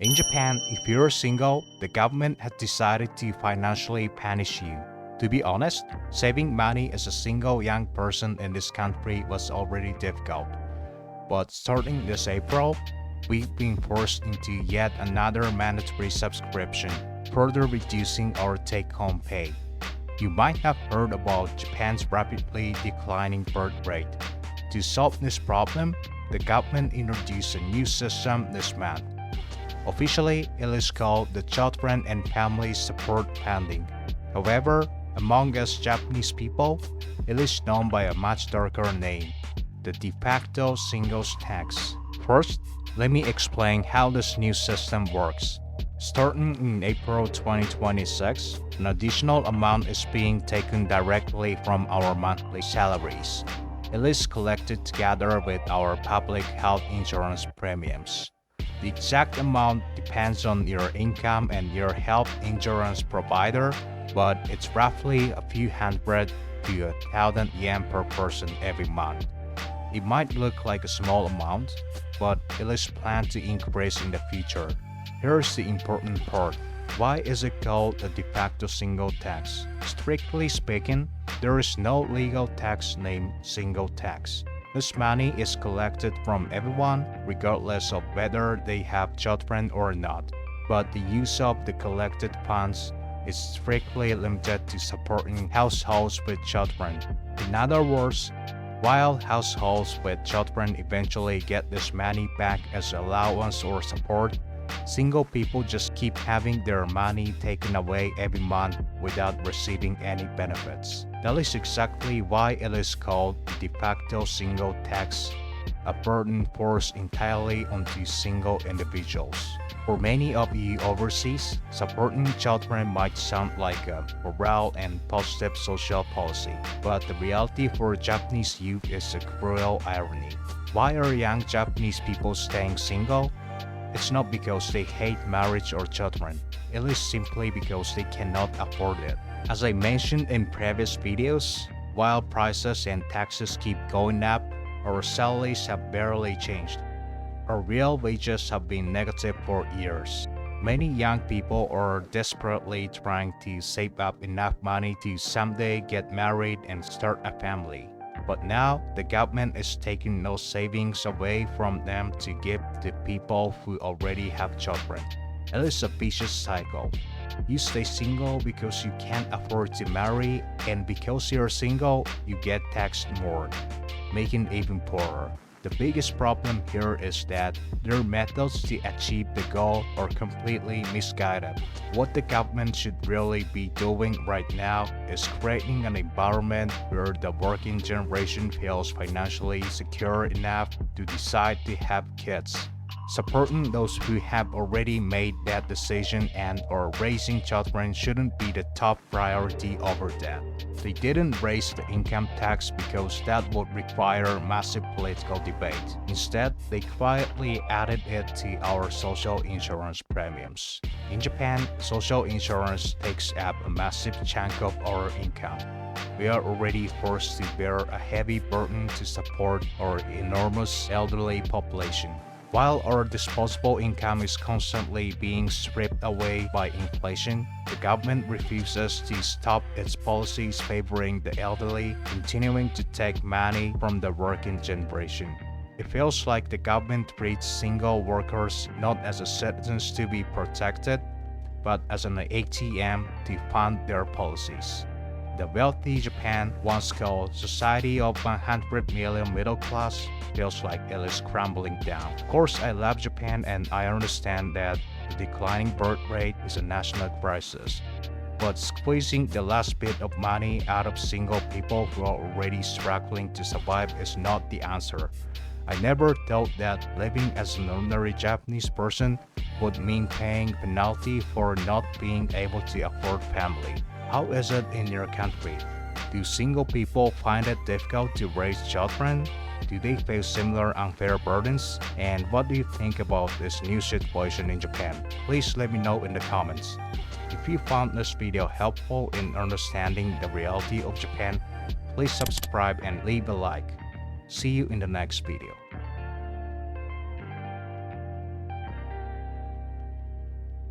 In Japan, if you're single, the government has decided to financially punish you. To be honest, saving money as a single young person in this country was already difficult. But starting this April, we've been forced into yet another mandatory subscription, further reducing our take-home pay. You might have heard about Japan's rapidly declining birth rate. To solve this problem, the government introduced a new system this month. Officially, it is called the Children and Family Support Funding. However, among us Japanese people, it is known by a much darker name, the de facto singles tax. First, let me explain how this new system works. Starting in April 2026, an additional amount is being taken directly from our monthly salaries. It is collected together with our public health insurance premiums. The exact amount depends on your income and your health insurance provider, but it's roughly a few hundred to 1,000 yen per person every month. It might look like a small amount, but it is planned to increase in the future. Here's the important part. Why is it called a de facto single tax? Strictly speaking, there is no legal tax named single tax. This money is collected from everyone, regardless of whether they have children or not. But the use of the collected funds is strictly limited to supporting households with children. In other words, while households with children eventually get this money back as allowance or support, single people just keep having their money taken away every month without receiving any benefits. That is exactly why it is called de facto single tax, a burden forced entirely onto single individuals. For many of you overseas, supporting children might sound like a moral and positive social policy, but the reality for Japanese youth is a cruel irony. Why are young Japanese people staying single? It's not because they hate marriage or children. It is simply because they cannot afford it. As I mentioned in previous videos, while prices and taxes keep going up, our salaries have barely changed. Our real wages have been negative for years. Many young people are desperately trying to save up enough money to someday get married and start a family. But now, the government is taking those savings away from them to give to people who already have children. It is a vicious cycle. You stay single because you can't afford to marry, and because you're single, you get taxed more, making it even poorer. The biggest problem here is that their methods to achieve the goal are completely misguided. What the government should really be doing right now is creating an environment where the working generation feels financially secure enough to decide to have kids. Supporting those who have already made that decision and are raising children shouldn't be the top priority over that. They didn't raise the income tax because that would require massive political debate. Instead, they quietly added it to our social insurance premiums. In Japan, social insurance takes up a massive chunk of our income. We are already forced to bear a heavy burden to support our enormous elderly population. While our disposable income is constantly being stripped away by inflation, the government refuses to stop its policies favoring the elderly, continuing to take money from the working generation. It feels like the government treats single workers not as citizens to be protected, but as an ATM to fund their policies. The wealthy Japan, once called Society of 100 million middle class, feels like it is crumbling down. Of course, I love Japan and I understand that the declining birth rate is a national crisis. But squeezing the last bit of money out of single people who are already struggling to survive is not the answer. I never thought that living as an ordinary Japanese person would mean paying penalty for not being able to afford family. How is it in your country? Do single people find it difficult to raise children? Do they face similar unfair burdens? And what do you think about this new situation in Japan? Please let me know in the comments. If you found this video helpful in understanding the reality of Japan, please subscribe and leave a like. See you in the next video.